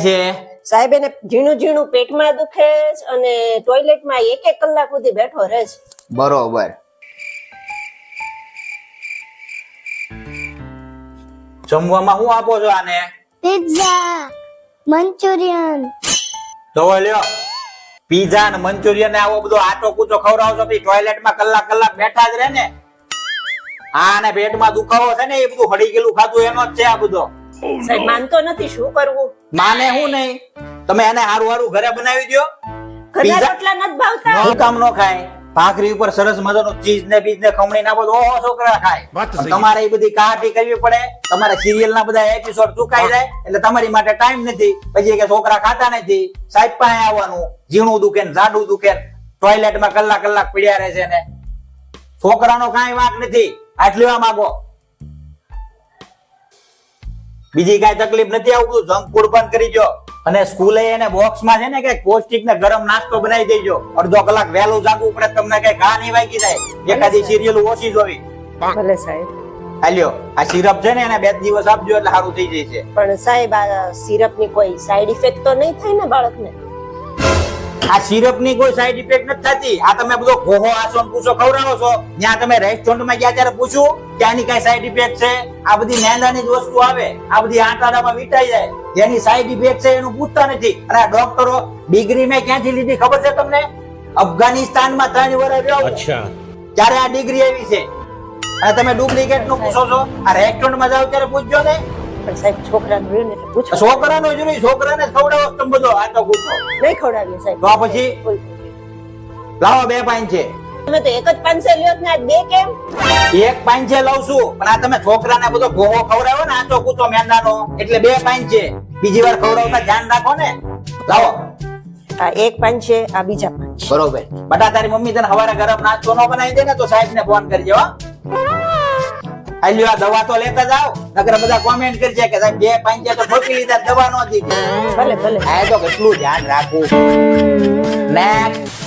છે સાહેબ એને ઝીણું ઝીણું પેટમાં દુખે છે અને ટોયલેટમાં 1 કલાક સુધી બેઠો રહે છે. બરોબર. જમવામાં શું આપો છો આને? Pizza, Manchurian. તો લ્યો પીઝા ને મંચુરિયન ને આવો બધો આટો કૂચો ખવડાવો છો, ટોયલેટમાં કલાક બેઠા જ રહે ને. આને પેટમાં દુખાવો છે ને એ બધું હળી ગયેલું ખાધું એનો જ છે આ બધો. સાહેબ માનતો નથી, શું કરવું? માને હું નહીં, તમે એને હારું ઘરે બનાવી દો. ઘરના રોટલા નથી ભાવતા. શું કામ નો ખાય? ભાખરી ઉપર સરસ મજાનું ચીઝ ને બીજ ને ખમણી નાખો તો ઓહો છોકરા ખાય. તમારે એ બધી કાટી કરવી પડે, તમારે સિરિયલ ના બધા એપિસોડ ચૂકાઈ જાય એટલે તમારી માટે ટાઈમ નથી. પછી કે છોકરા ખાતા નથી, સાહેબ પાસે આવવાનું, ઝીણું દુખે ને જાડું દુખે, ટોયલેટમાં કલાક પીડ્યા રહે છે ને. છોકરાનો કાંઈ વાંક નથી, આટલી વા માંગો. બીજી કઈ તકલીફ નથી, આવું બધું જંક ફૂડ બંધ કરી દો. અને સ્કૂલે એને બોક્સમાં છે ને કઈ પૌષ્ટિક ને ગરમ નાસ્તો બનાવી દેજો. અડધો કલાક વહેલું જાગવું પડે, તમને કઈ ઘા નહીં વાગી જાય. એકાદી સિરિયલ ઓછી જોવી. ભલે સાહેબ. હાલ્યો આ સિરપ છે ને એને 2 દિવસ આપજો એટલે સારું થઈ જાય છે. પણ સાહેબ આ સિરપ ની કોઈ સાઈડ ઇફેક્ટ તો નહીં થાય ને બાળકને? આ સિરપ ની કોઈ સાઈડ ઇફેક્ટ નથી થતી. આ તમે બધો ઘોહો આસો ને પૂછો ખવડાવો છો. ત્યાં તમે રેસ્ટોરન્ટ માં ગયા ત્યારે પૂછ્યું કે આની કઈ સાઈડ ઇફેક્ટ છે? આ બધી મેંદાની જ વસ્તુ આવે, આ બધી આંટાડામાં વીટાઈ જાય. જેની સાઈડ ઇફેક્ટ છે એનું પૂછતા નથી. અને આ ડોક્ટરો ડિગ્રી મેં ક્યાંથી લીધી ખબર છે તમને? અફઘાનિસ્તાનમાં 3 વર્ષ રહ્યો. ત્યારે આ ડિગ્રી આવી છે. અને તમે ડુપ્લિકેટ નું પૂછો છો. આ રેસ્ટોરન્ટ માં જાવ ત્યારે પૂછજો ને. પણ સાહેબ છોકરાનું રહ્યું ને એટલે પૂછો. છોકરાનો જોઈ, છોકરાને જ ખવડાવો તમે બધો. આ તો પૂછો નહીં ખવડાવીએ સાહેબ. તો પછી લાવો 2 પાઇન છે. તમે તો એક જ 500 લ્યો ને, આ 2 કેમ? 1 પાઇન છે લઉં છું, પણ આ તમે છોકરાને બધો ઘોહો ખવડાવો ને આચો કૂચો મેંદાનો, એટલે 2 પાઇન છે. બીજી વાર ખવડાવતા ધ્યાન રાખો ને. લાવો આ 1 5 છે, આ બીજા 5. બરોબર. બટા તારી મમ્મી તને સવારે ગરમ નાસ્તો નો બનાવી દે ને તો સાહેબ ને ફોન કરજો. આલ્યો આ દવા તો લેતા જાવ, નકર બધા કોમેન્ટ કરજે કે સાહેબ 2 પાઇન છે તો ઠોકી લીધા, દવા નો દીધી. ભલે ભલે. આ તો કેટલું ધ્યાન રાખવું. નેક્સ્ટ